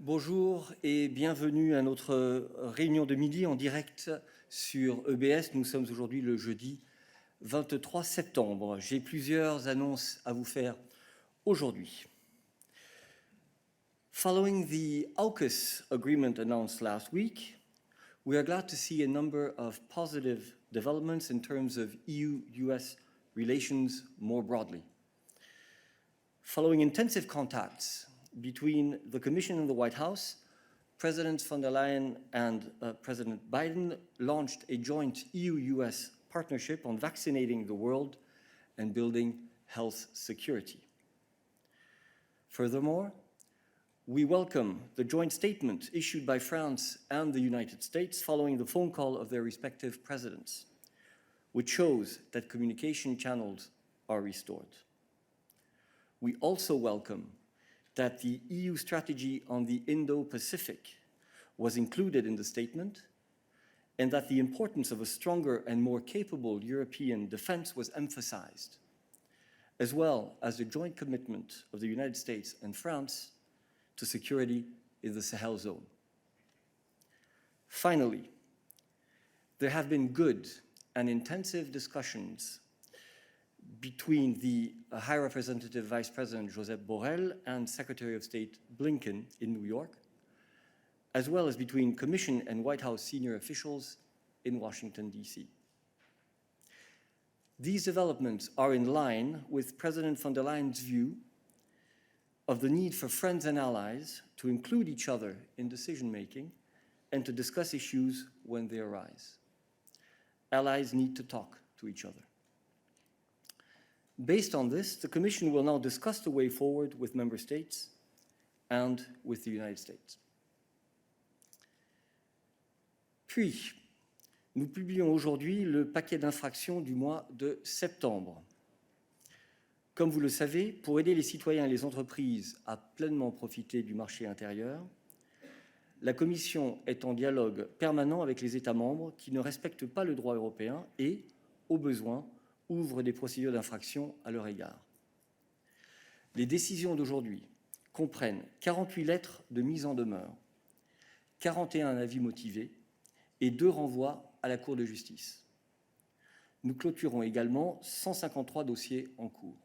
Bonjour et bienvenue à notre réunion de midi en direct sur EBS. Nous sommes aujourd'hui le jeudi 23 septembre. J'ai plusieurs annonces à vous faire aujourd'hui. Following the AUKUS agreement announced last week, we are glad to see a number of positive developments in terms of EU-US relations more broadly. Following intensive contacts between the Commission and the White House, President von der Leyen and President Biden launched a joint EU-US partnership on vaccinating the world and building health security. Furthermore, we welcome the joint statement issued by France and the United States following the phone call of their respective presidents, which shows that communication channels are restored. We also welcome that the EU strategy on the Indo-Pacific was included in the statement and that the importance of a stronger and more capable European defense was emphasized, as well as the joint commitment of the United States and France to security in the Sahel zone. Finally, there have been good and intensive discussions between the High Representative Vice President Josep Borrell and Secretary of State Blinken in New York, as well as between Commission and White House senior officials in Washington, D.C. These developments are in line with President von der Leyen's view of the need for friends and allies to include each other in decision-making and to discuss issues when they arise. Allies need to talk to each other. Based on this, the Commission will now discuss the way forward with Member States and with the United States. Puis, nous publions aujourd'hui le paquet d'infractions du mois de septembre. Comme vous le savez, pour aider les citoyens et les entreprises à pleinement profiter du marché intérieur, la Commission est en dialogue permanent avec les États membres qui ne respectent pas le droit européen et, au besoin, ouvrent des procédures d'infraction à leur égard. Les décisions d'aujourd'hui comprennent 48 lettres de mise en demeure, 41 avis motivés et 2 renvois à la Cour de justice. Nous clôturons également 153 dossiers en cours.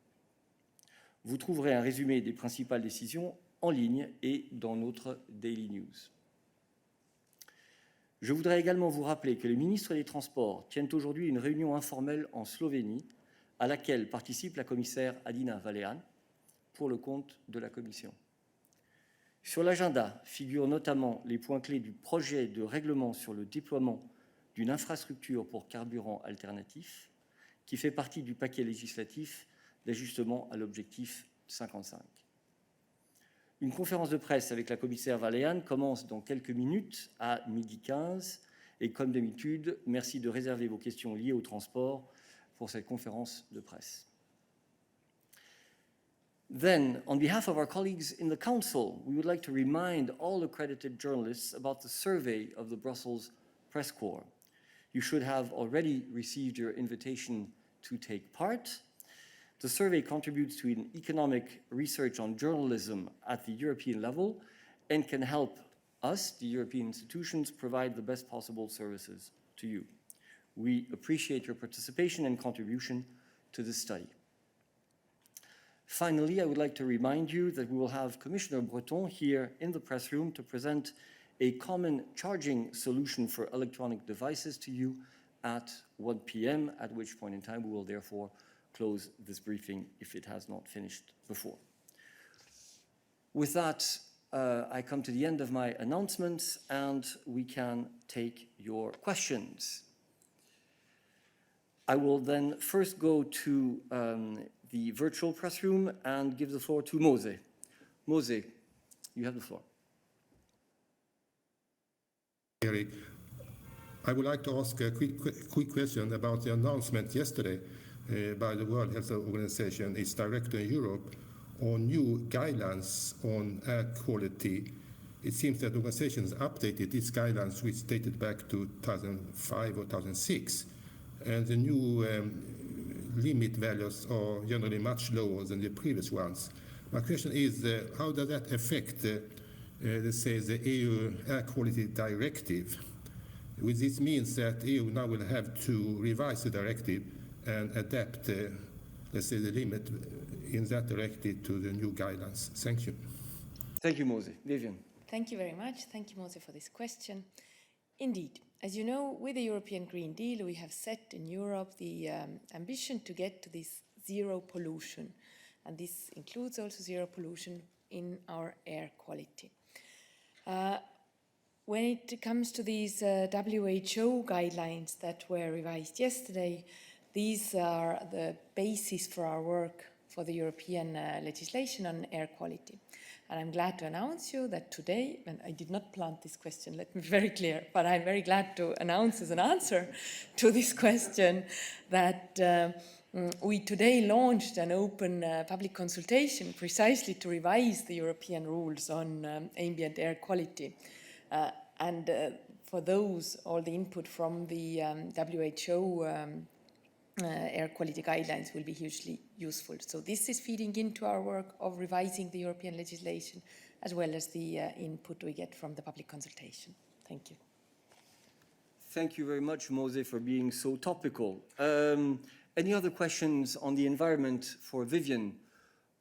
Vous trouverez un résumé des principales décisions en ligne et dans notre Daily News. Je voudrais également vous rappeler que les ministres des Transports tiennent aujourd'hui une réunion informelle en Slovénie à laquelle participe la commissaire Adina Vălean pour le compte de la Commission. Sur l'agenda figurent notamment les points clés du projet de règlement sur le déploiement d'une infrastructure pour carburants alternatifs qui fait partie du paquet législatif d'ajustement à l'objectif 55. Une conférence de presse avec la commissaire Vălean commence dans quelques minutes à 12h15 et comme d'habitude, merci de réserver vos questions liées au transport pour cette conférence de presse. Then, on behalf of our colleagues in the Council, we would like to remind all accredited journalists about the survey of the Brussels Press Corps. You should have already received your invitation to take part. The survey contributes to an economic research on journalism at the European level and can help us, the European institutions, provide the best possible services to you. We appreciate your participation and contribution to this study. Finally, I would like to remind you that we will have Commissioner Breton here in the press room to present a common charging solution for electronic devices to you at 1 p.m., at which point in time we will therefore close this briefing if it has not finished before. With that, I come to the end of my announcements and we can take your questions. I will then first go to the virtual press room and give the floor to Mose. Mose, you have the floor. Eric, I would like to ask a quick question about the announcement yesterday by the World Health Organization, its director in Europe, on new guidelines on air quality. It seems that the organization has updated its guidelines, which dated back to 2005 or 2006, and the new limit values are generally much lower than the previous ones. My question is, how does that affect let's say, the EU Air Quality Directive. Which this means that EU now will have to revise the directive and adapt, let's say, the limit in that directive to the new guidelines. Thank you. Thank you, Mose. Vivian. Thank you very much. Thank you, Mose, for this question. Indeed, as you know, with the European Green Deal, we have set in Europe the ambition to get to this zero pollution. And this includes also zero pollution in our air quality. When it comes to these WHO guidelines that were revised yesterday, these are the basis for our work for the European legislation on air quality. And I'm glad to announce you that today, and I did not plant this question, let me be very clear, but I'm very glad to announce as an answer to this question that we today launched an open public consultation precisely to revise the European rules on ambient air quality. And for those, all the input from the WHO air quality guidelines will be hugely useful. So this is feeding into our work of revising the European legislation, as well as the input we get from the public consultation. Thank you. Thank you very much, Mose, for being so topical. Any other questions on the environment for Vivian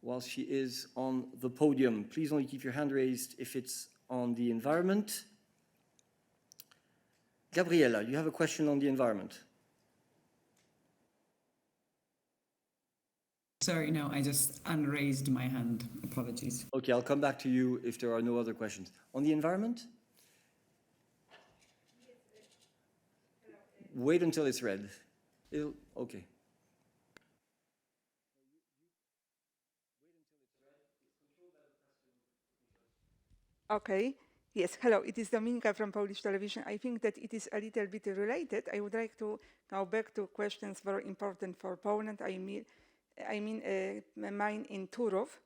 while she is on the podium? Please only keep your hand raised if it's on the environment. Gabriela, you have a question on the environment. Sorry, no, I just unraised my hand. Apologies. Okay, I'll come back to you if there are no other questions. On the environment? Wait until it's red. Okay. Okay. Yes, hello, it is Dominika from Polish television. I think that it is a little bit related. I would like to go back to questions very important for Poland. I mean mine in Turów.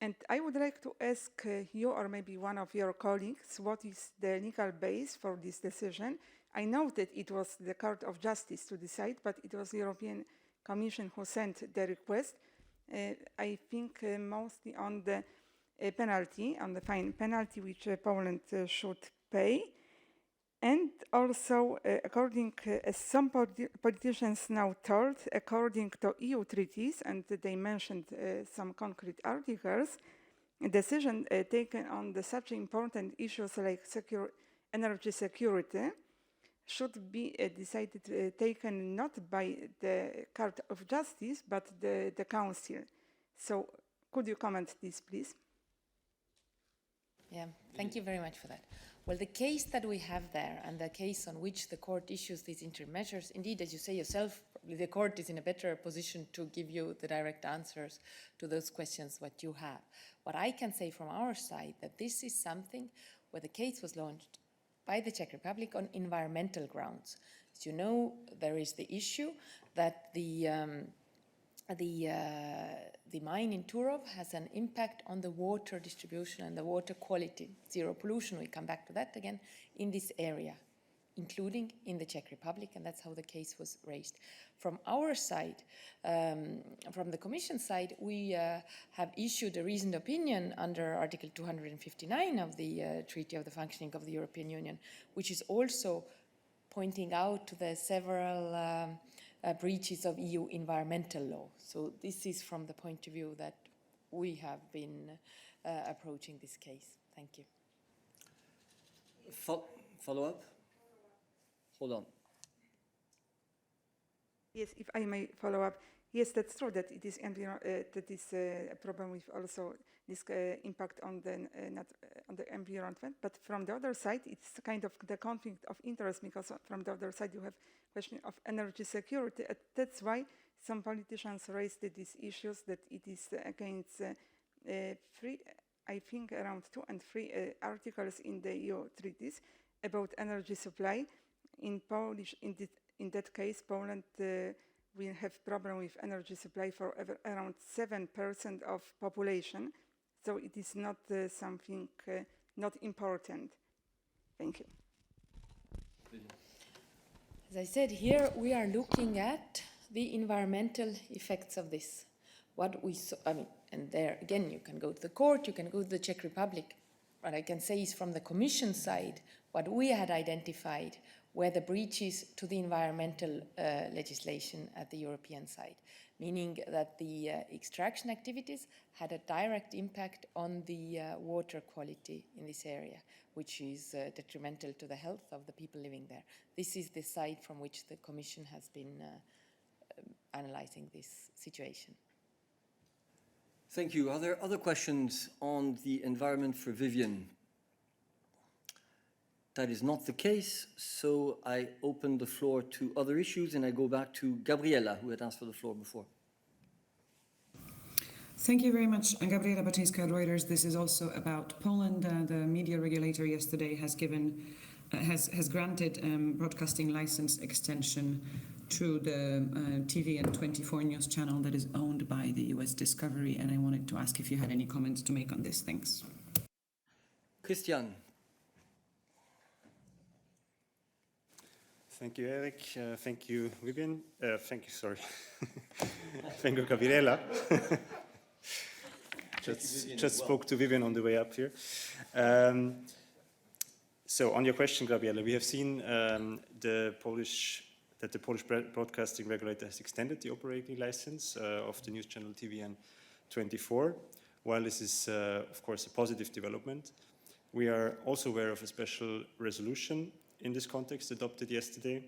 And I would like to ask you or maybe one of your colleagues, what is the legal base for this decision? I know that it was the Court of Justice to decide, but it was the European Commission who sent the request. I think mostly on the penalty, on the fine penalty which Poland should pay. And also, according as some politicians now told, according to EU treaties, and they mentioned some concrete articles, a decision taken on such important issues like energy security should be decided, taken not by the Court of Justice, but the Council. So could you comment this, please? Yeah, thank you very much for that. Well, the case that we have there and the case on which the court issues these interim measures, indeed, as you say yourself, the court is in a better position to give you the direct answers to those questions what you have. What I can say from our side, that this is something where the case was launched by the Czech Republic on environmental grounds. As you know, there is the issue that the mine in Turów has an impact on the water distribution and the water quality, zero pollution, we come back to that again, in this area, including in the Czech Republic, and that's how the case was raised. From our side, from the Commission side, we have issued a reasoned opinion under Article 259 of the Treaty of the Functioning of the European Union, which is also pointing out to the several breaches of EU environmental law. So this is from the point of view that we have been approaching this case. Thank you. Follow up? Hold on. Yes, if I may follow up. Yes, that's true that it is that is a problem with also this impact on the environment. But from the other side, it's kind of the conflict of interest, because from the other side you have question of energy security. That's why some politicians raised these issues that it is against I think around 2 and 3 articles in the EU treaties about energy supply. In that case, Poland will have problem with energy supply for around 7% of population. So it is not something not important. Thank you. As I said, here we are looking at the environmental effects of this. What we saw, and there again, you can go to the court, you can go to the Czech Republic. what I can say is from the Commission side, what we had identified were the breaches to the environmental legislation at the European side, meaning that the extraction activities had a direct impact on the water quality in this area, which is detrimental to the health of the people living there. This is the side from which the Commission has been analyzing this situation. Thank you. Are there other questions on the environment for Vivian? That is not the case, so I open the floor to other issues, and I go back to Gabriela, who had asked for the floor before. Thank you very much. I'm Gabriela Batyńska at Reuters. This is also about Poland. The media regulator yesterday has granted broadcasting license extension to the TVN 24 news channel that is owned by the US Discovery, and I wanted to ask if you had any comments to make on this. Thanks. Christian. Thank you, Eric. Thank you, Vivian. Thank you, sorry. Thank you, Gabriela. just spoke to Vivian on the way up here. So on your question, Gabriela, we have seen the Polish broadcasting regulator has extended the operating license of the news channel TVN 24. While this is, of course, a positive development, we are also aware of a special resolution in this context adopted yesterday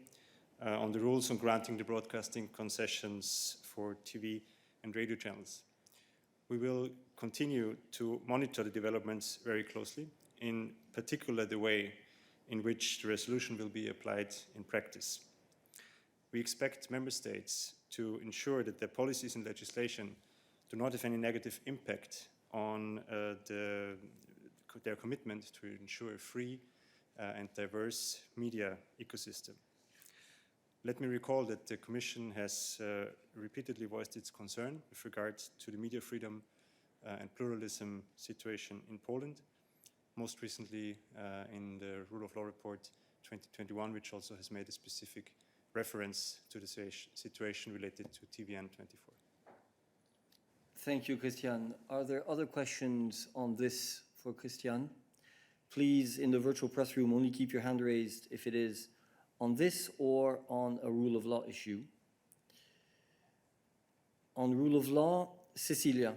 on the rules on granting the broadcasting concessions for TV and radio channels. We will continue to monitor the developments very closely, in particular the way in which the resolution will be applied in practice. We expect member states to ensure that their policies and legislation do not have any negative impact on their commitment to ensure a free and diverse media ecosystem. Let me recall that the Commission has repeatedly voiced its concern with regard to the media freedom and pluralism situation in Poland, most recently in the Rule of Law Report 2021, which also has made a specific reference to the situation related to TVN 24. Thank you, Christian. Are there other questions on this for Christian? Please, in the virtual press room, only keep your hand raised if it is on this or on a rule of law issue. On rule of law, Cecilia.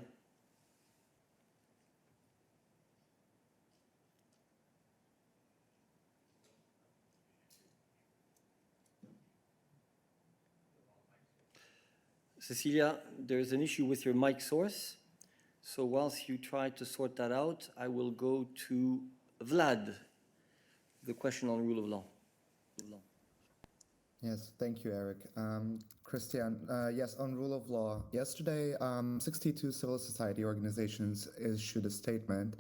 Cecilia, there's an issue with your mic source. So whilst you try to sort that out, I will go to Vlad, the question on rule of law. Yes, thank you, Eric. Christian, yes, on rule of law. Yesterday, 62 civil society organizations issued a statement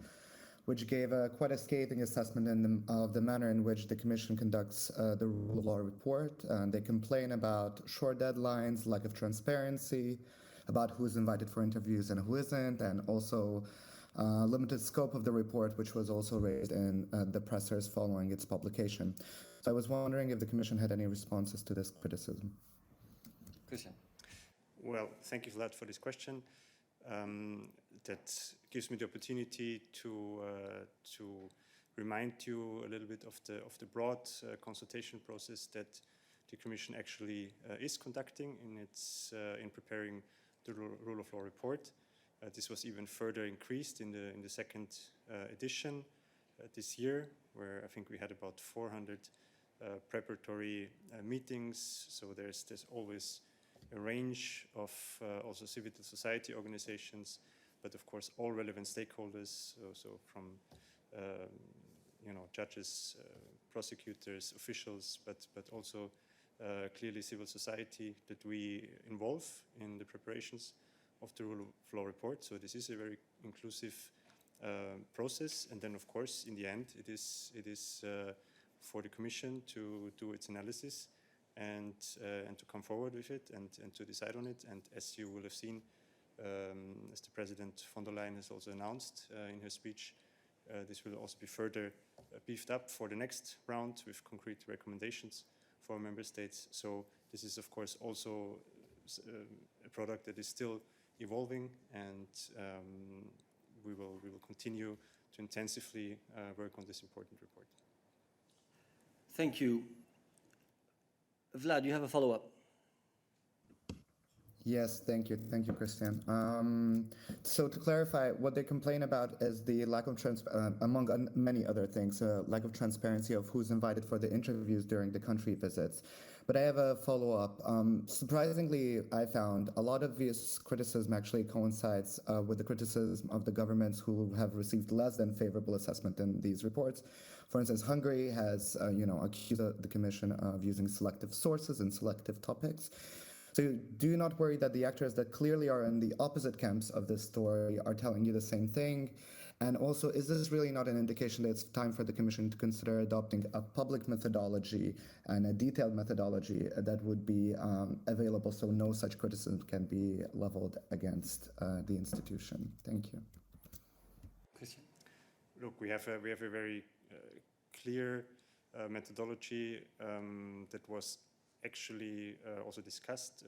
which gave a quite a scathing assessment of the manner in which the Commission conducts the rule of law report. They complain about short deadlines, lack of transparency, about who's invited for interviews and who isn't, and also limited scope of the report, which was also raised in the pressers following its publication. So I was wondering if the Commission had any responses to this criticism. Christian. Well, thank you, Vlad, for this question. That gives me the opportunity to remind you a little bit of the broad consultation process that the Commission actually is conducting in preparing the Rule of Law report. This was even further increased in the second edition this year, where I think we had about 400 preparatory meetings. So there's always a range of also civil society organizations, but of course all relevant stakeholders, so from judges, prosecutors, officials, but also clearly civil society that we involve in the preparations of the Rule of Law report. So this is a very inclusive process, and then of course in the end it is for the Commission to do its analysis and to come forward with it and to decide on it. And as you will have seen, as the President von der Leyen has also announced in her speech, this will also be further beefed up for the next round with concrete recommendations for member states. So this is of course also a product that is still evolving, and we will continue intensively work on this important report. Thank you. Vlad, you have a follow-up? Yes, thank you. Thank you, Christian. So to clarify, what they complain about is the lack of among many other things, lack of transparency of who's invited for the interviews during the country visits. But I have a follow-up. Surprisingly, I found a lot of this criticism actually coincides with the criticism of the governments who have received less than favorable assessment in these reports. For instance, Hungary has, accused the Commission of using selective sources and selective topics. So do you not worry that the actors that clearly are in the opposite camps of this story are telling you the same thing? And also, is this really not an indication that it's time for the Commission to consider adopting a public methodology and a detailed methodology that would be available so no such criticism can be leveled against the institution? Thank you. Christian? Look, we have a very clear methodology that was actually also discussed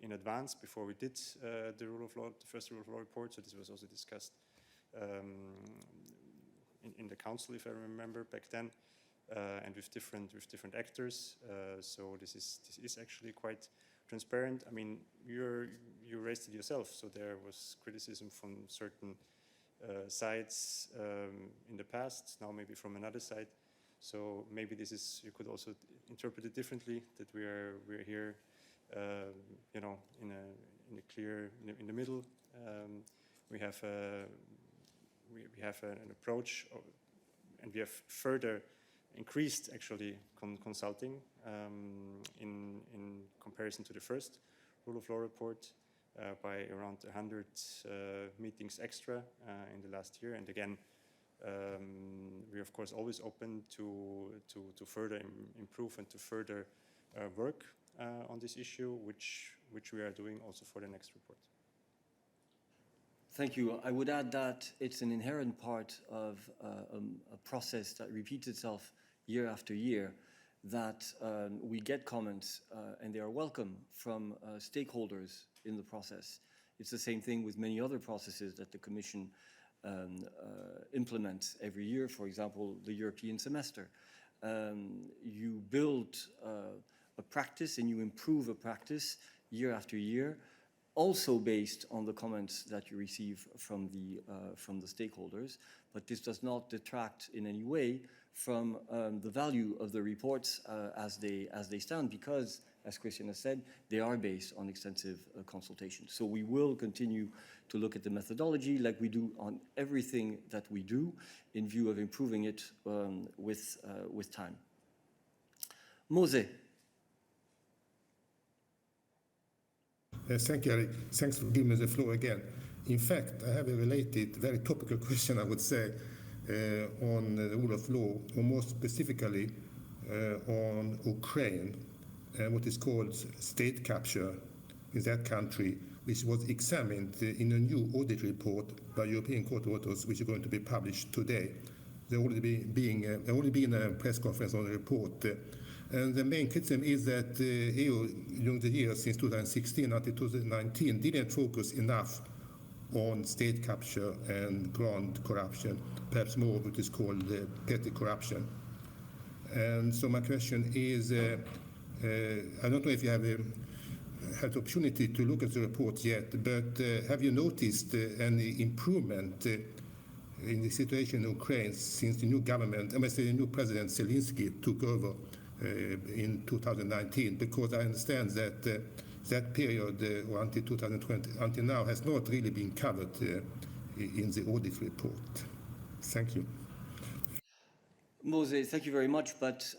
in advance before we did the rule of law, the first rule of law report. So this was also discussed in the council, if I remember back then, and with different actors. So this is actually quite transparent. I mean, you raised it yourself. So there was criticism from certain sides in the past. Now maybe from another side. So maybe this is, you could also interpret it differently, that we're here, in a clear, in the middle. We have an approach, and we have further increased actually consulting in comparison to the first rule of law report by around 100 meetings extra in the last year. And again, we're of course always open to further improve and to further work on this issue, which we are doing also for the next report. Thank you. I would add that it's an inherent part of a process that repeats itself year after year, that we get comments, and they are welcome, from stakeholders in the process. It's the same thing with many other processes that the Commission implements every year. For example, the European semester. You build a practice and you improve a practice year after year, also based on the comments that you receive from the stakeholders. But this does not detract in any way from the value of the reports as they stand, because, as Christian has said, they are based on extensive consultation. So we will continue to look at the methodology like we do on everything that we do, in view of improving it with time. Mose. Thank you, Eric. Thanks for giving me the floor again. In fact, I have a related, very topical question, I would say, on the rule of law, or more specifically on Ukraine, and what is called state capture in that country, which was examined in a new audit report by European Court of Auditors, which is going to be published today. There already been a press conference on the report. And the main criticism is that EU, during the years since 2016 until 2019, didn't focus enough on state capture and grand corruption, perhaps more what is called petty corruption. And so my question is, I don't know if you have had the opportunity to look at the report yet, but have you noticed any improvement in the situation in Ukraine since the new government, I must say the new President Zelensky took over in 2019? Because I understand that that period until 2020, until now, has not really been covered in the audit report. Thank you. Mose, thank you very much, but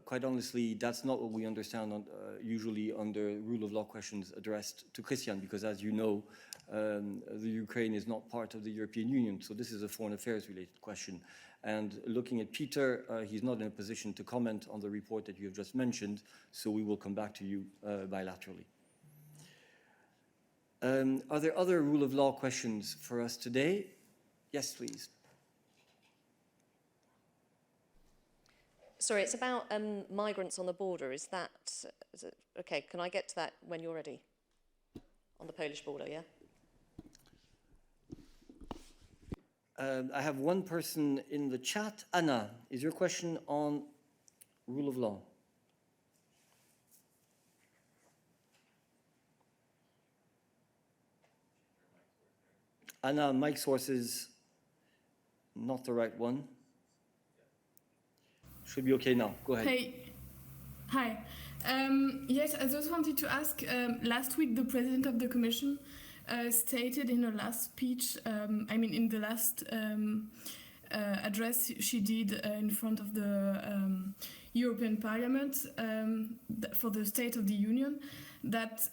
quite honestly, that's not what we understand usually under rule of law questions addressed to Christian, because as you know, the Ukraine is not part of the European Union, so this is a foreign affairs related question. And looking at Peter, he's not in a position to comment on the report that you have just mentioned, so we will come back to you bilaterally. Are there other rule of law questions for us today? Yes, please. Sorry, it's about migrants on the border. Is it, okay, can I get to that when you're ready? On the Polish border, yeah? I have one person in the chat. Anna, is your question on rule of law? Anna, mic source is not the right one. Should be okay now. Go ahead. Hey. Hi. Yes, I just wanted to ask, last week the President of the Commission stated in her last speech, in the last address she did in front of the European Parliament for the State of the Union, that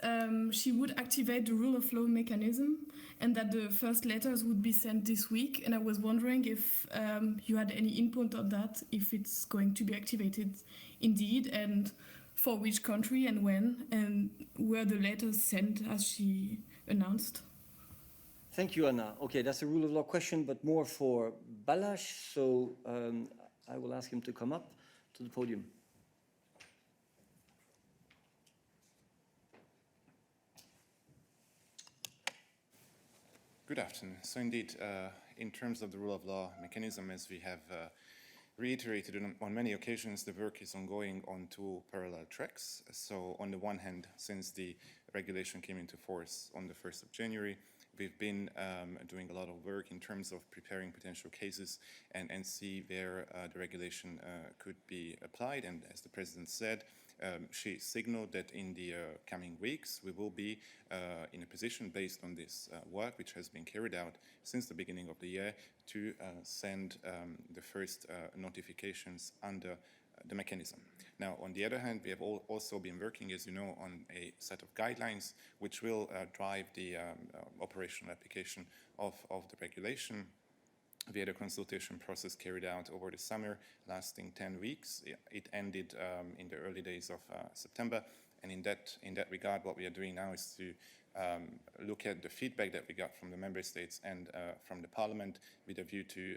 she would activate the rule of law mechanism and that the first letters would be sent this week. And I was wondering if you had any input on that, if it's going to be activated indeed, and for which country and when, and were the letters sent as she announced? Thank you, Anna. Okay, that's a rule of law question, but more for Balázs. So I will ask him to come up to the podium. Good afternoon. So indeed, in terms of the rule of law mechanism, as we have reiterated on many occasions, the work is ongoing on two parallel tracks. So on the one hand, since the regulation came into force on the 1st of January, we've been doing a lot of work in terms of preparing potential cases and see where the regulation could be applied. And as the President said, she signaled that in the coming weeks we will be in a position, based on this work which has been carried out since the beginning of the year, to send the first notifications under the mechanism. Now, on the other hand, we have also been working, as you know, on a set of guidelines which will drive the operational application of the regulation. We had a consultation process carried out over the summer, lasting 10 weeks. It ended in the early days of September. And in that regard, what we are doing now is to look at the feedback that we got from the member states and from the Parliament, with a view to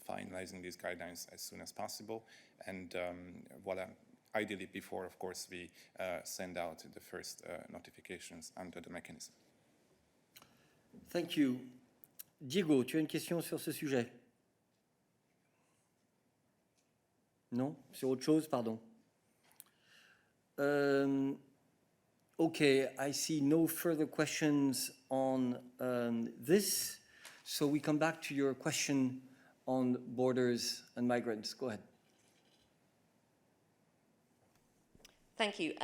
finalizing these guidelines as soon as possible. And ideally before, of course, we send out the first notifications under the mechanism. Thank you. Diego, tu as une question sur ce sujet? Non? Sur autre chose, pardon. Okay, I see no further questions on this. So we come back to your question on borders and migrants. Go ahead. Thank you.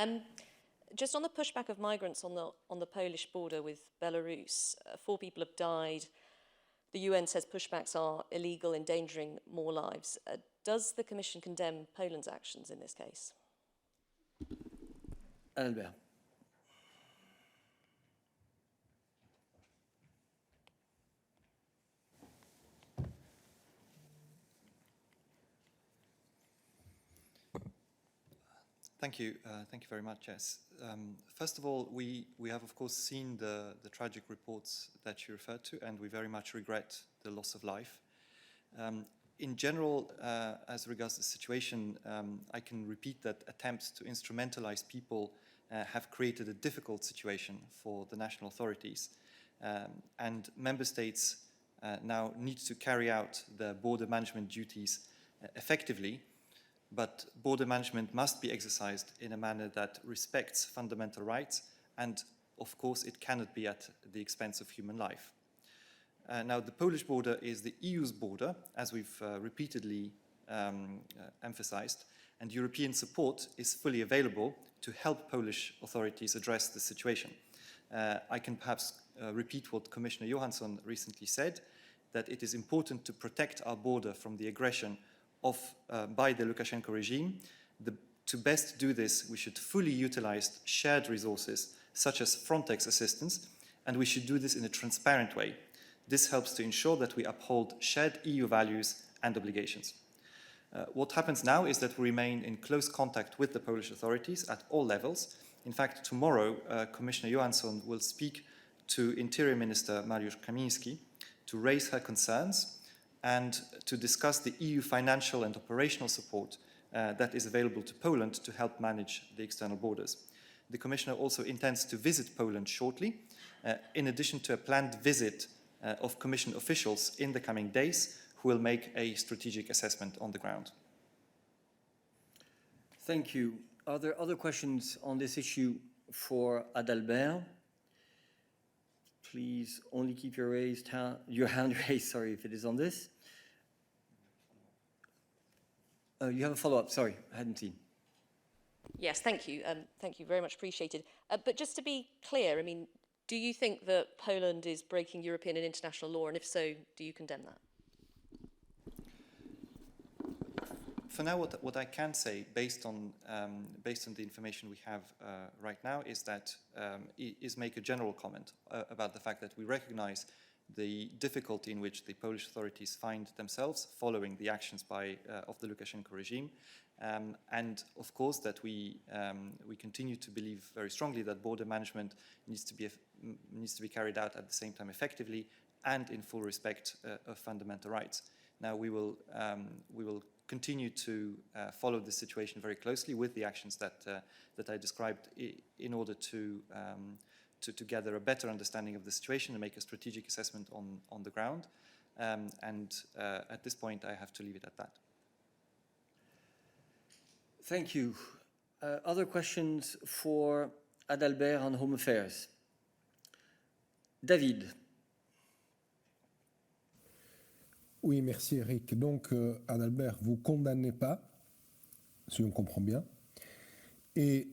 Just on the pushback of migrants on the Polish border with Belarus, 4 people have died. The UN says pushbacks are illegal, endangering more lives. Does the Commission condemn Poland's actions in this case? Albert. Thank you very much, Jess. First of all, we have of course seen the tragic reports that you referred to, and we very much regret the loss of life. In general, as regards the situation, I can repeat that attempts to instrumentalize people have created a difficult situation for the national authorities, and member states now need to carry out their border management duties effectively. But border management must be exercised in a manner that respects fundamental rights, and of course it cannot be at the expense of human life. Now, the Polish border is the EU's border, as we've repeatedly emphasized, and European support is fully available to help Polish authorities address the situation. I can perhaps repeat what Commissioner Johansson recently said, that it is important to protect our border from the aggression by the Lukashenko regime. To best do this, we should fully utilize shared resources, such as Frontex assistance, and we should do this in a transparent way. This helps to ensure that we uphold shared EU values and obligations. What happens now is that we remain in close contact with the Polish authorities at all levels. In fact, tomorrow, Commissioner Johansson will speak to Interior Minister Mariusz Kamiński to raise her concerns and to discuss the EU financial and operational support that is available to Poland to help manage the external borders. The Commissioner also intends to visit Poland shortly, in addition to a planned visit of Commission officials in the coming days who will make a strategic assessment on the ground. Thank you. Are there other questions on this issue for Adalbert? Please only keep your hand raised, sorry, if it is on this. You have a follow-up, sorry, I hadn't seen. Yes, thank you. Thank you, very much appreciated. But just to be clear, I mean, do you think that Poland is breaking European and international law, and if so, do you condemn that? For now, what I can say, based on the information we have right now, is that is make a general comment about the fact that we recognize the difficulty in which the Polish authorities find themselves following the actions of the Lukashenko regime, and of course that we continue to believe very strongly that border management needs to be carried out at the same time effectively and in full respect of fundamental rights. Now we will continue to follow the situation very closely with the actions that I described in order to gather a better understanding of the situation and make a strategic assessment on the ground. At this point, I have to leave it at that. Thank you. Other questions for Adalbert on Home Affairs? David. Oui, merci Eric. Donc, Adalbert, vous ne condamnez pas, si on comprend bien. Et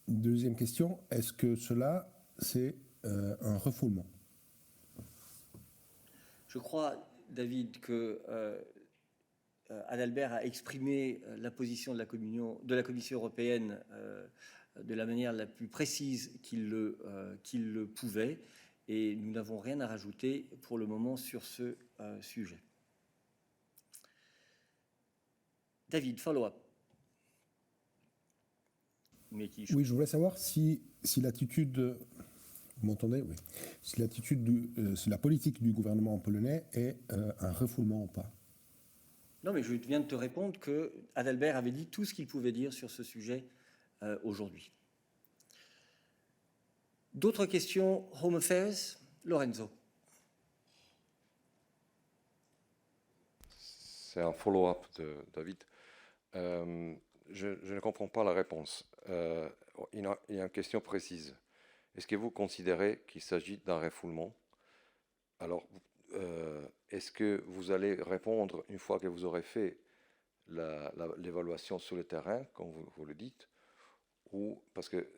deuxième question, est-ce que cela, c'est un refoulement? Je crois, David, que Adalbert a exprimé la position de la Commission européenne de la manière la plus précise qu'il le pouvait. Et nous n'avons rien à rajouter pour le moment sur ce sujet. David, follow-up. Oui, je voulais savoir si l'attitude, vous m'entendez? Oui. Si la politique du gouvernement polonais est un refoulement ou pas. Non, mais je viens de te répondre que Adalbert avait dit tout ce qu'il pouvait dire sur ce sujet aujourd'hui. D'autres questions? Home Affairs, Lorenzo. C'est un follow-up de David. Je ne comprends pas la réponse. Il y a une question précise. Est-ce que vous considérez qu'il s'agit d'un refoulement? Alors, est-ce que vous allez répondre une fois que vous aurez fait l'évaluation sur le terrain, comme vous le dites, ou parce que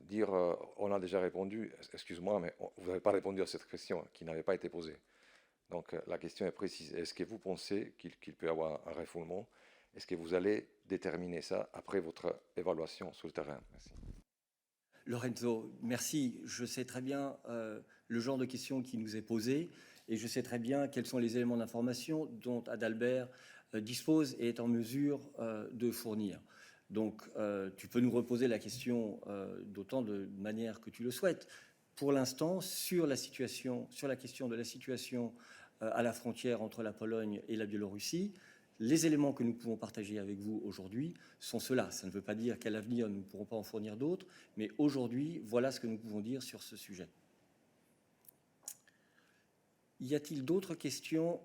dire on a déjà répondu, excuse-moi, mais vous n'avez pas répondu à cette question qui n'avait pas été posée. Donc la question est précise. Est-ce que vous pensez qu'il peut y avoir un refoulement? Est-ce que vous allez déterminer ça après votre évaluation sur le terrain? Merci. Lorenzo, merci. Je sais très bien le genre de questions qui nous est posée et je sais très bien quels sont les éléments d'information dont Adalbert dispose et est en mesure de fournir. Donc, tu peux nous reposer la question d'autant de manière que tu le souhaites. Pour l'instant, sur la question de la situation à la frontière entre la Pologne et la Biélorussie, les éléments que nous pouvons partager avec vous aujourd'hui sont ceux-là. Ça ne veut pas dire qu'à l'avenir, nous ne pourrons pas en fournir d'autres, mais aujourd'hui, voilà ce que nous pouvons dire sur ce sujet. Y a-t-il d'autres questions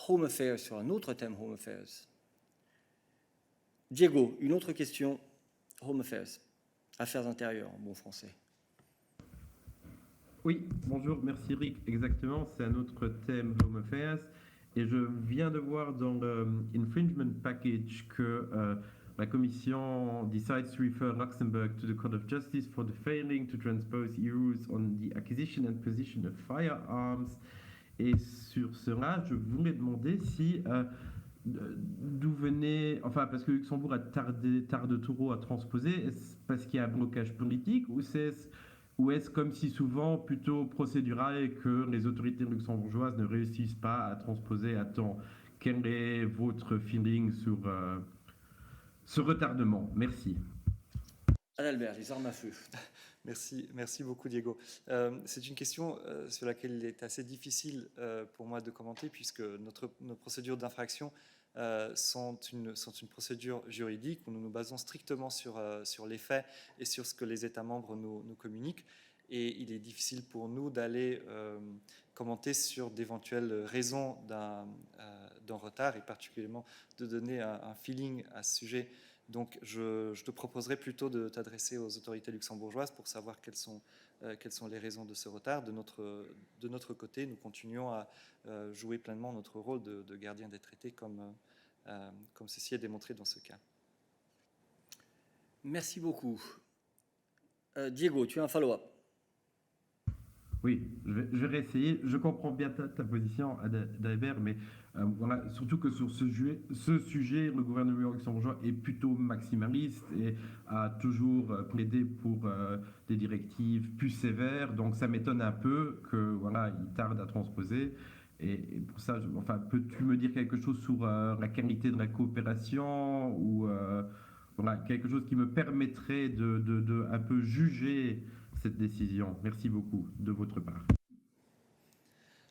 Home Affairs, sur un autre thème Home Affairs? Diego, une autre question Home Affairs, Affaires intérieures en bon français. Oui, bonjour, merci Eric. Exactement, c'est un autre thème Home Affairs. Et je viens de voir dans le infringement package que la Commission decides to refer Luxembourg to the Court of Justice for the failing to transpose rules on the acquisition and possession of firearms. Et sur cela, je voulais demander si d'où venait, enfin parce que Luxembourg a tarde trop à transposer, est-ce parce qu'il y a un blocage politique ou est-ce comme si souvent plutôt procédural et que les autorités luxembourgeoises ne réussissent pas à transposer à temps? Quel est votre feeling sur ce retardement? Merci. Adalbert, les armes à feu. Merci beaucoup Diego. C'est une question sur laquelle il est assez difficile pour moi de commenter puisque nos procédures d'infraction sont une procédure juridique où nous nous basons strictement sur les faits et sur ce que les États membres nous communiquent. Et il est difficile pour nous d'aller commenter sur d'éventuelles raisons d'un retard et particulièrement de donner un feeling à ce sujet. Donc je te proposerai plutôt de t'adresser aux autorités luxembourgeoises pour savoir quelles sont les raisons de ce retard. De notre côté, nous continuons à jouer pleinement notre rôle de gardien des traités comme ceci est démontré dans ce cas. Merci beaucoup. Diego, tu as un follow-up? Oui, je vais réessayer. Je comprends bien ta position, Adalbert, mais voilà, surtout que sur ce sujet, le gouvernement luxembourgeois est plutôt maximaliste et a toujours plaidé pour des directives plus sévères. Donc ça m'étonne un peu que voilà, il tarde à transposer. Et pour ça, peux-tu me dire quelque chose sur la qualité de la coopération ou voilà, quelque chose qui me permettrait de un peu juger cette décision? Merci beaucoup de votre part.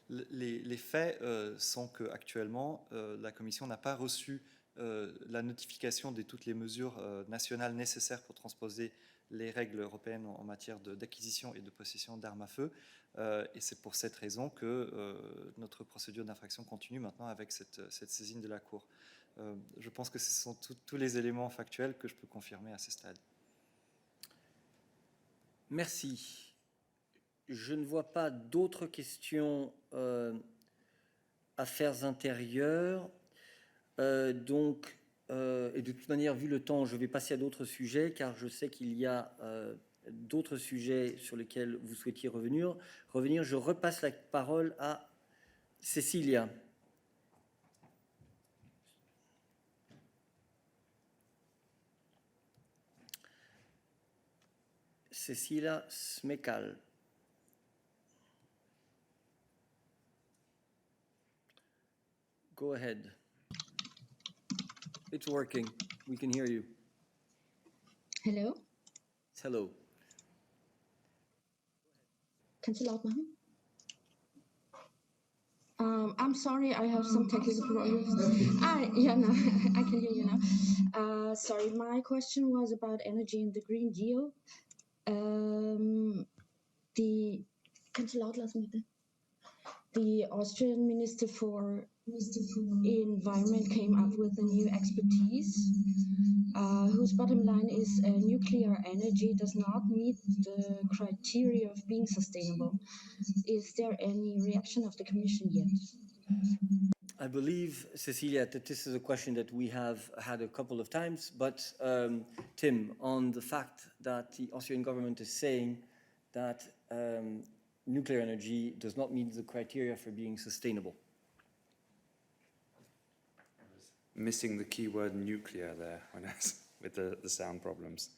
Les faits sont qu'actuellement, la Commission n'a pas reçu la notification de toutes les mesures nationales nécessaires pour transposer les règles européennes en matière d'acquisition et de possession d'armes à feu. Et c'est pour cette raison que notre procédure d'infraction continue maintenant avec cette saisine de la Cour. Je pense que ce sont tous les éléments factuels que je peux confirmer à ce stade. Merci. Je ne vois pas d'autres questions affaires intérieures. Et de toute manière, vu le temps, je vais passer à d'autres sujets, car je sais qu'il y a d'autres sujets sur lesquels vous souhaitiez revenir. Je repasse la parole à Cecilia. Cecilia Smekal. Go ahead. It's working. We can hear you. Hello. Hello. Kannst du laut machen? I'm sorry, I have some technical problems. Yeah, no, I can hear you now. Sorry, my question was about energy and the Green Deal. Kannst du laut lassen, bitte? The Austrian Minister for Environment came up with a new expertise whose bottom line is nuclear energy does not meet the criteria of being sustainable. Is there any reaction of the Commission yet? I believe, Cecilia, that this is a question that we have had a couple of times, but Tim, on the fact that the Austrian government is saying that nuclear energy does not meet the criteria for being sustainable. Missing the keyword nuclear there with the sound problems.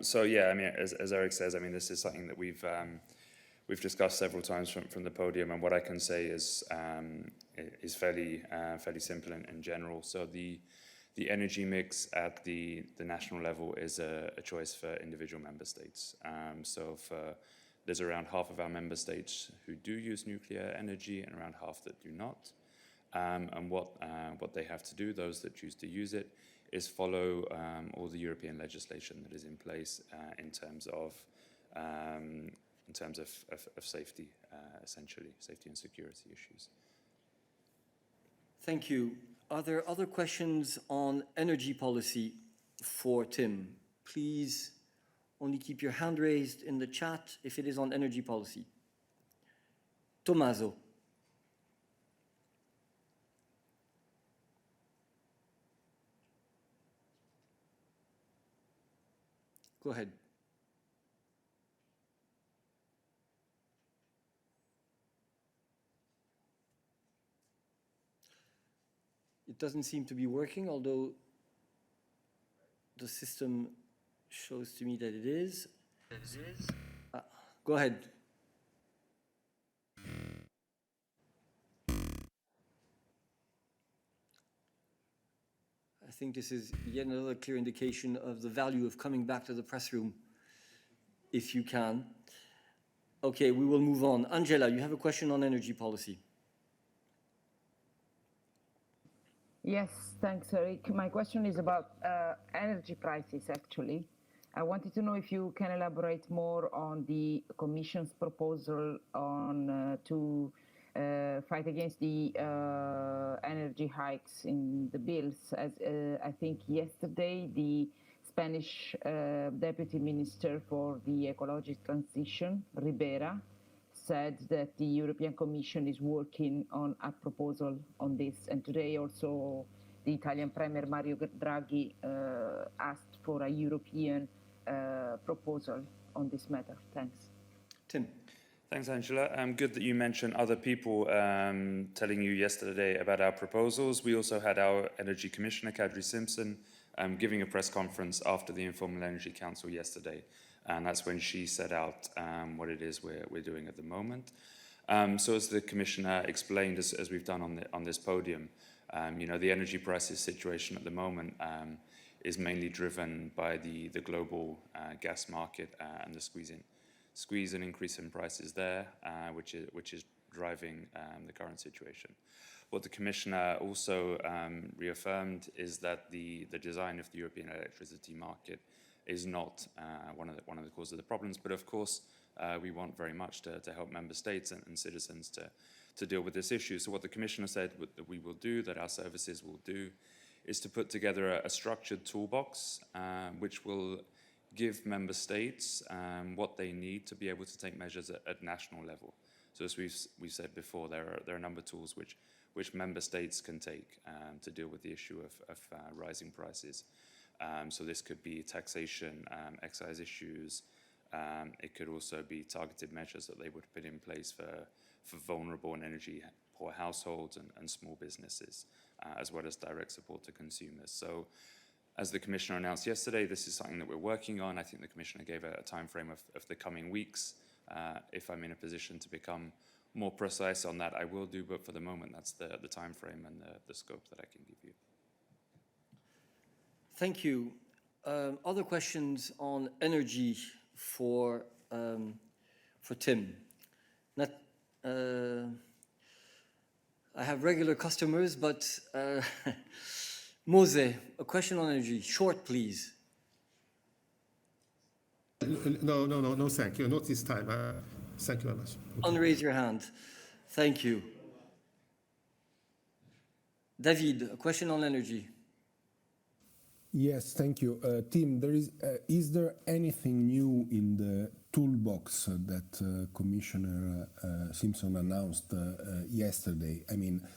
So yeah, I mean, as Eric says, I mean, this is something that we've discussed several times from the podium, and what I can say is fairly simple and general. So the energy mix at the national level is a choice for individual member states. There's around half of our member states who do use nuclear energy and around half that do not. And what they have to do, those that choose to use it, is follow all the European legislation that is in place in terms of safety, essentially, safety and security issues. Thank you. Are there other questions on energy policy for Tim? Please only keep your hand raised in the chat if it is on energy policy. Tommaso. Go ahead. It doesn't seem to be working, although the system shows to me that it is. Go ahead. I think this is yet another clear indication of the value of coming back to the press room, if you can. Okay, we will move on. Angela, you have a question on energy policy. Yes, thanks, Eric. My question is about energy prices, actually. I wanted to know if you can elaborate more on the Commission's proposal on to fight against the energy hikes in the bills. As I think yesterday, the Spanish Deputy Minister for the Ecological Transition, Ribera, said that the European Commission is working on a proposal on this. And today also the Italian Premier Mario Draghi asked for a European proposal on this matter. Thanks. Tim. Thanks, Angela. Good that you mentioned other people telling you yesterday about our proposals. We also had our Energy Commissioner, Kadri Simpson, giving a press conference after the Informal Energy Council yesterday. And that's when she set out what it is we're doing at the moment. So as the Commissioner explained, as we've done on this podium, you know, the energy prices situation at the moment is mainly driven by the global gas market and the squeeze and increase in prices there, which is driving the current situation. What the Commissioner also reaffirmed is that the design of the European electricity market is not one of the causes of the problems, but of course we want very much to help member states and citizens to deal with this issue. So what the Commissioner said that we will do, that our services will do, is to put together a structured toolbox which will give member states what they need to be able to take measures at national level. So as we've said before, there are a number of tools which member states can take to deal with the issue of rising prices. So this could be taxation, excise issues. It could also be targeted measures that they would put in place for vulnerable and energy-poor households and small businesses, as well as direct support to consumers. So as the Commissioner announced yesterday, this is something that we're working on. I think the Commissioner gave a time frame of the coming weeks. If I'm in a position to become more precise on that, I will do, but for the moment, that's the time frame and the scope that I can give you. Thank you. Other questions on energy for Tim? I have regular customers, but Mose, a question on energy. Short, please. No, thank you. Not this time. Thank you very much. Unraise your hand. Thank you. David, a question on energy. Yes, thank you. Tim, is there anything new in the toolbox that Commissioner Simpson announced yesterday? I mean,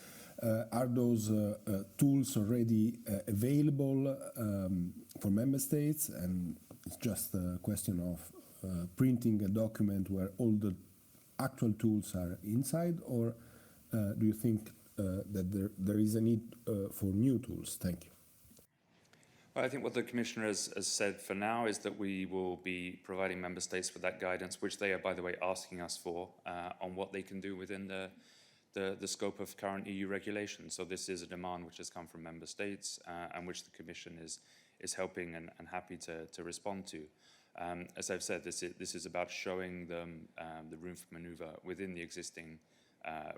are those tools already available for member states, and it's just a question of printing a document where all the actual tools are inside, or do you think that there is a need for new tools? Thank you. Well, I think what the Commissioner has said for now is that we will be providing member states with that guidance, which they are, by the way, asking us for, on what they can do within the scope of current EU regulations. So this is a demand which has come from member states and which the Commission is helping and happy to respond to. As I've said, this is about showing them the room for manoeuvre within the existing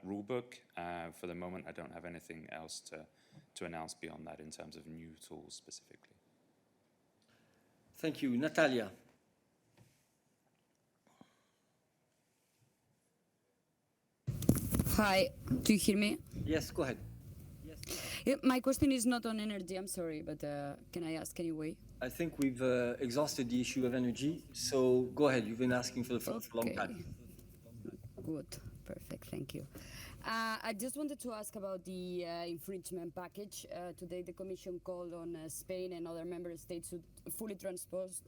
rule book. For the moment, I don't have anything else to announce beyond that in terms of new tools specifically. Thank you. Natalia. Hi, do you hear me? Yes, go ahead. Yeah, my question is not on energy, I'm sorry, but can I ask anyway? I think we've exhausted the issue of energy, so go ahead. You've been asking for a long time. Good, perfect, thank you. I just wanted to ask about the infringement package. Today the Commission called on Spain and other member states to fully transpose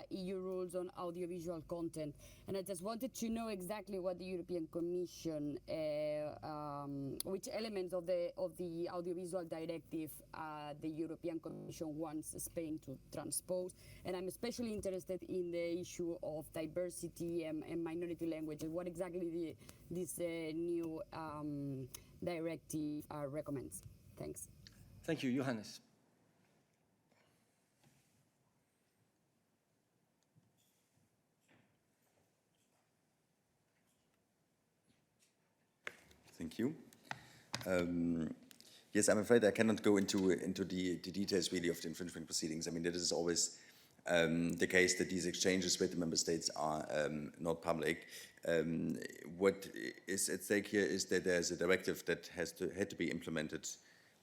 EU rules on audiovisual content. And I just wanted to know exactly what the European Commission, which elements of the audiovisual directive the European Commission wants Spain to transpose. And I'm especially interested in the issue of diversity and minority languages. What exactly this new directive recommends? Thanks. Thank you. Johannes. Thank you. Yes, I'm afraid I cannot go into the details really of the infringement proceedings. I mean, that is always the case that these exchanges with the member states are not public. What is at stake here is that there's a directive that had to be implemented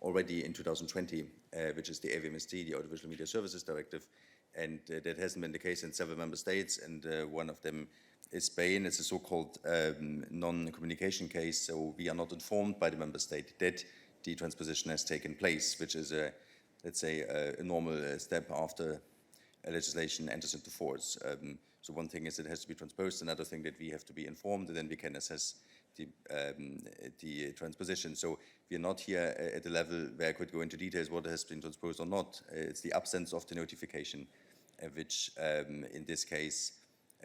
already in 2020, which is the AVMSD, the Audiovisual Media Services Directive, and that hasn't been the case in several member states, and one of them is Spain. It's a so-called non-communication case, so we are not informed by the member state that the transposition has taken place, which is, let's say, a normal step after a legislation enters into force. So one thing is it has to be transposed, another thing that we have to be informed, and then we can assess the transposition. So we are not here at the level where I could go into details what has been transposed or not. It's the absence of the notification, which in this case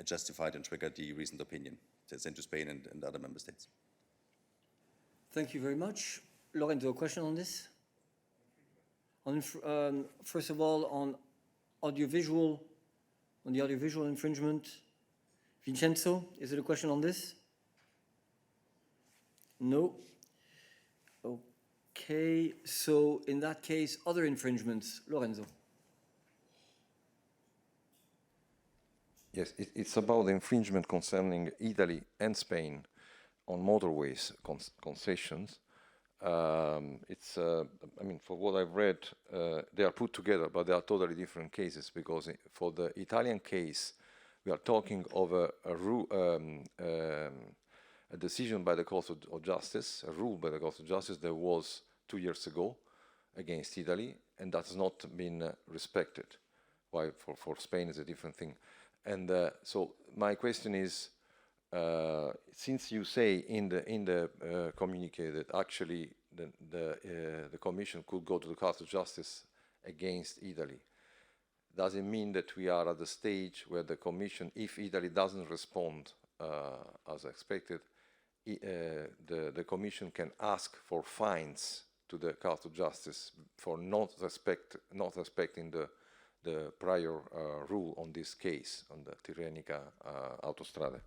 justified and triggered the recent opinion to send to Spain and other member states. Thank you very much. Lorenzo, a question on this? First of all, on audiovisual, on the audiovisual infringement. Vincenzo, is it a question on this? No. Okay, so in that case, other infringements. Lorenzo. Yes, it's about the infringement concerning Italy and Spain on motorways concessions. I mean, for what I've read, they are put together, but they are totally different cases, because for the Italian case, we are talking of a decision by the Court of Justice, a rule by the Court of Justice that was 2 years ago against Italy, and that's not been respected. While for Spain is a different thing. And so my question is, since you say in the communique that actually the Commission could go to the Court of Justice against Italy, does it mean that we are at the stage where the Commission, if Italy doesn't respond as expected, the Commission can ask for fines to the Court of Justice for not respecting the prior rule on this case, on the Tirrenica autostrade?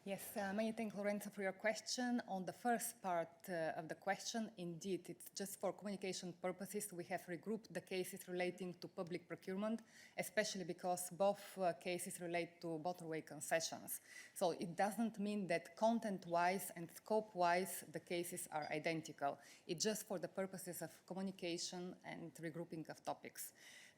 Yes, many thanks, Lorenzo, for your question. On the first part of the question, indeed, it's just for communication purposes. We have regrouped the cases relating to public procurement, especially because both cases relate to motorway concessions. So it doesn't mean that content-wise and scope-wise the cases are identical. It's just for the purposes of communication and regrouping of topics.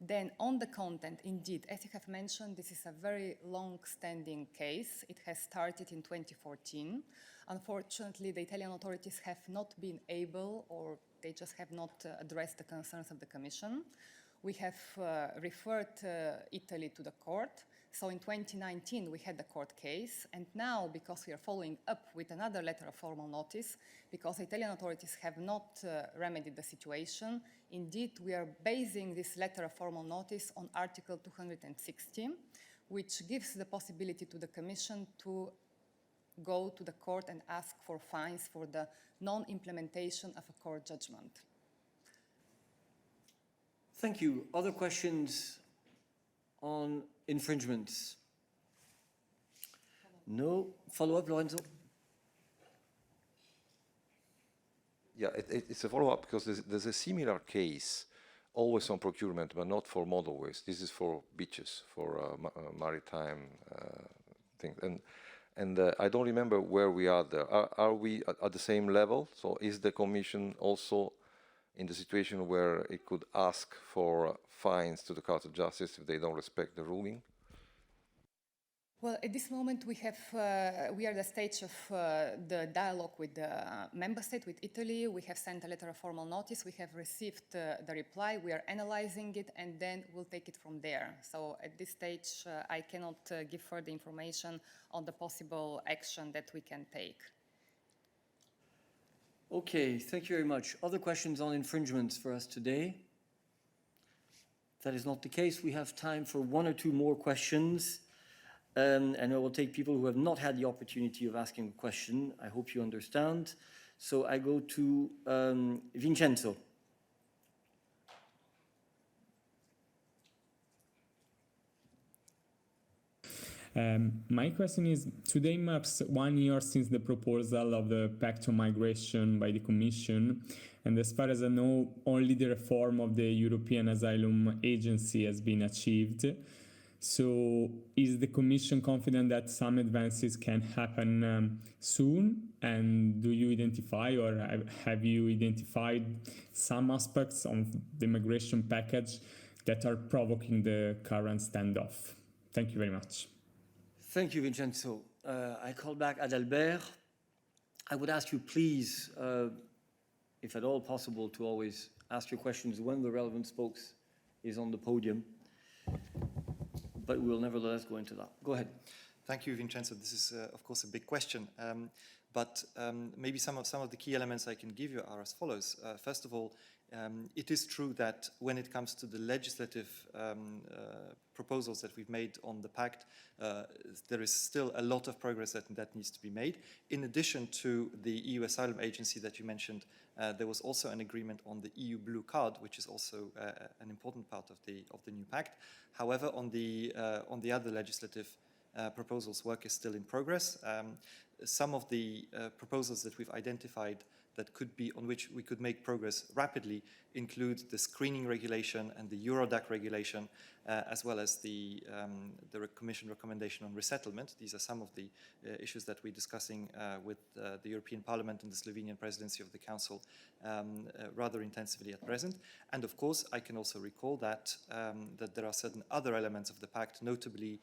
Then on the content, indeed, as you have mentioned, this is a very long-standing case. It has started in 2014. Unfortunately, the Italian authorities have not been able, or they just have not addressed the concerns of the Commission. We have referred Italy to the court. So in 2019, we had the court case, and now, because we are following up with another letter of formal notice, because the Italian authorities have not remedied the situation, indeed, we are basing this letter of formal notice on Article 260, which gives the possibility to the Commission to go to the court and ask for fines for the non-implementation of a court judgment. Thank you. Other questions on infringements? No. Follow-up, Lorenzo? Yeah, it's a follow-up because there's a similar case always on procurement, but not for motorways. This is for beaches, for maritime things. And I don't remember where we are there. Are we at the same level? So is the Commission also in the situation where it could ask for fines to the Court of Justice if they don't respect the ruling? Well, at this moment, we are at the stage of the dialogue with the member state, with Italy. We have sent a letter of formal notice. We have received the reply. We are analyzing it, and then we'll take it from there. So at this stage, I cannot give further information on the possible action that we can take. Okay, thank you very much. Other questions on infringements for us today? If that is not the case, we have time for one or two more questions. And I will take people who have not had the opportunity of asking a question. I hope you understand. So I go to Vincenzo. My question is, today marks 1 year since the proposal of the Pact on Migration by the Commission, and as far as I know, only the reform of the European Asylum Agency has been achieved. So is the Commission confident that some advances can happen soon? And do you identify, or have you identified some aspects of the migration package that are provoking the current standoff? Thank you very much. Thank you, Vincenzo. I call back Adalbert. I would ask you, please, if at all possible, to always ask your questions when the relevant spokes is on the podium. But we will nevertheless go into that. Go ahead. Thank you, Vincenzo. This is, of course, a big question. But maybe some of the key elements I can give you are as follows. First of all, it is true that when it comes to the legislative proposals that we've made on the pact, there is still a lot of progress that needs to be made. In addition to the EU Asylum Agency that you mentioned, there was also an agreement on the EU Blue Card, which is also an important part of the new pact. However, on the other legislative proposals, work is still in progress. Some of the proposals that we've identified that could be on which we could make progress rapidly include the screening regulation and the Eurodac regulation, as well as the Commission recommendation on resettlement. These are some of the issues that we're discussing with the European Parliament and the Slovenian presidency of the Council rather intensively at present. And of course, I can also recall that there are certain other elements of the pact, notably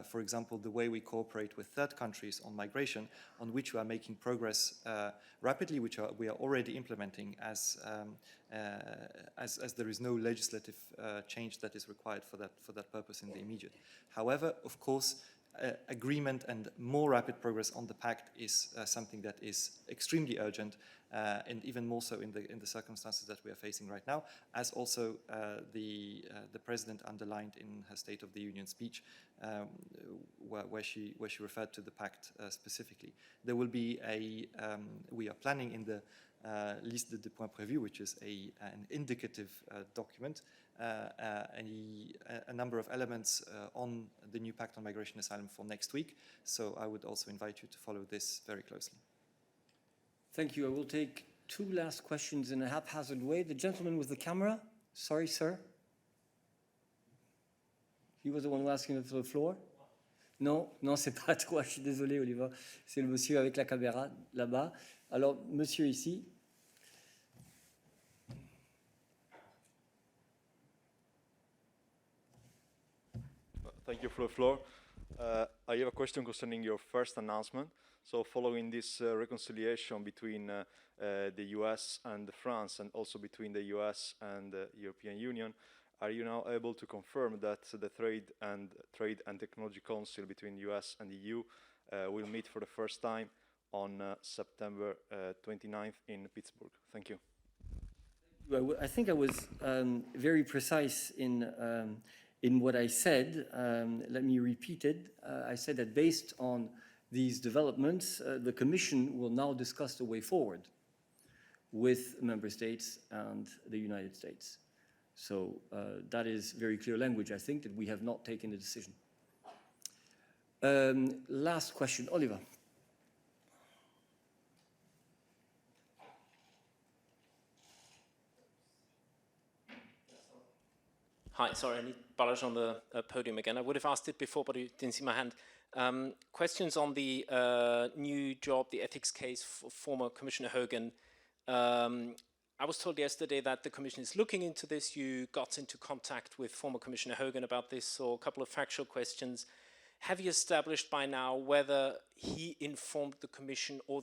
for example, the way we cooperate with third countries on migration, on which we are making progress rapidly, which we are already implementing as there is no legislative change that is required for that purpose in the immediate. However, of course, agreement and more rapid progress on the pact is something that is extremely urgent, and even more so in the circumstances that we are facing right now, as also the President underlined in her State of the Union speech, where she referred to the pact specifically. There will be we are planning in the liste de points prévus, which is an indicative document, a number of elements on the new Pact on Migration and Asylum for next week. So I would also invite you to follow this very closely. Thank you. I will take two last questions in a haphazard way. The gentleman with the camera. Sorry, sir. He was the one who asked for the floor. Non, c'est pas toi. Je suis désolé, Oliver. C'est le monsieur avec la caméra là-bas. Alors, monsieur ici. Thank you for the floor. I have a question concerning your first announcement. So following this reconciliation between the US and France, and also between the US and the European Union, are you now able to confirm that the Trade and Technology Council between US and EU will meet for the first time on September 29th in Pittsburgh? Thank you. I think I was very precise in what I said. Let me repeat it. I said that based on these developments, the Commission will now discuss the way forward with member states and the United States. So that is very clear language, I think, that we have not taken a decision. Last question, Oliver. Hi, sorry, I need Balázs on the podium again. I would have asked it before, but you didn't see my hand. Questions on the new job, the ethics case for former Commissioner Hogan. I was told yesterday that the Commission is looking into this. You got into contact with former Commissioner Hogan about this, so a couple of factual questions. Have you established by now whether he informed the Commission or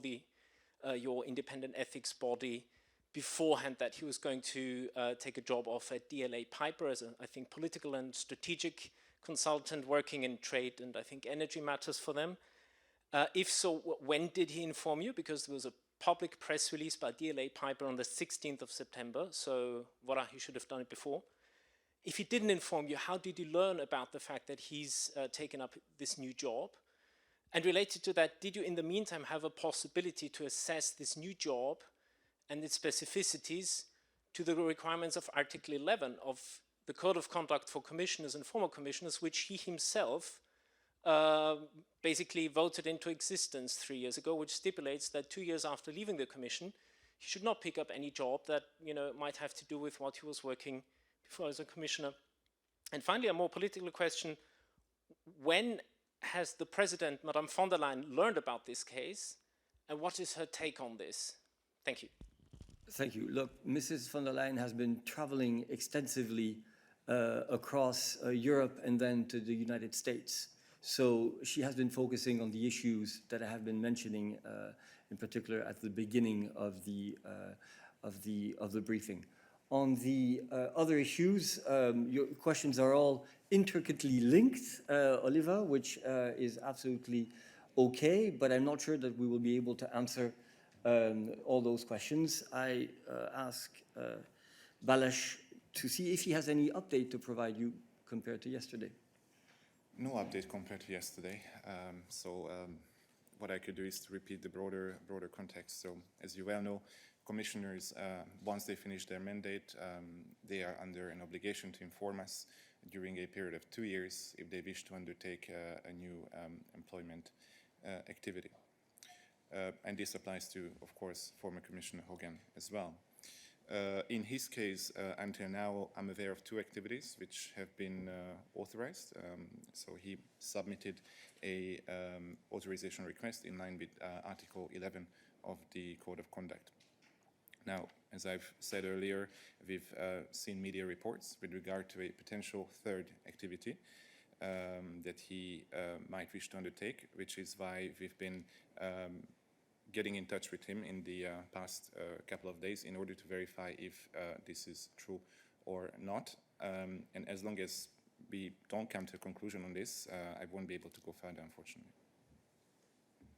your independent ethics body beforehand that he was going to take a job off at DLA Piper as I think, political and strategic consultant working in trade and I think energy matters for them? If so, when did he inform you? Because there was a public press release by DLA Piper on the 16th of September, so voilà, he should have done it before. If he didn't inform you, how did you learn about the fact that he's taken up this new job? And related to that, did you in the meantime have a possibility to assess this new job and its specificities to the requirements of Article 11 of the Code of Conduct for Commissioners and former Commissioners, which he himself basically voted into existence 3 years ago, which stipulates that 2 years after leaving the Commission, he should not pick up any job that might have to do with what he was working before as a commissioner. And finally, a more political question: when has the President, Madame von der Leyen, learned about this case, and what is her take on this? Thank you. Thank you. Look, Mrs. von der Leyen has been traveling extensively across Europe and then to the United States. So she has been focusing on the issues that I have been mentioning, in particular at the beginning of the briefing. On the other issues, your questions are all intricately linked, Oliver, which is absolutely okay, but I'm not sure that we will be able to answer all those questions. I ask Balázs to see if he has any update to provide you compared to yesterday. No update compared to yesterday. What I could do is to repeat the broader context. So, as you well know, commissioners, once they finish their mandate, they are under an obligation to inform us during a period of 2 years if they wish to undertake a new employment activity. And this applies to, of course, former Commissioner Hogan as well. In his case, until now, I'm aware of 2 activities which have been authorized. So he submitted a authorization request in line with Article 11 of the Code of Conduct. Now, as I've said earlier, we've seen media reports with regard to a potential 3rd activity that he might wish to undertake, which is why we've been getting in touch with him in the past couple of days in order to verify if this is true or not. And as long as we don't come to a conclusion on this, I won't be able to go further, unfortunately.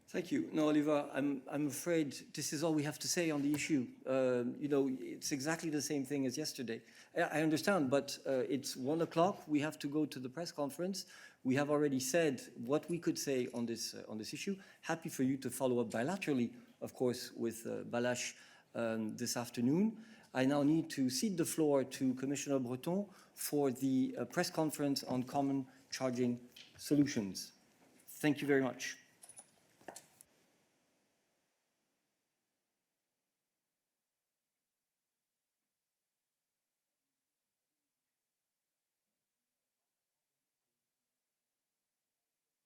Thank you. No, Oliver, I'm afraid this is all we have to say on the issue. It's exactly the same thing as yesterday. I understand, but it's 1 o'clock. We have to go to the press conference. We have already said what we could say on this issue. Happy for you to follow up bilaterally, of course, with Balázs this afternoon. I now need to cede the floor to Commissioner Breton for the press conference on common charging solutions. Thank you very much.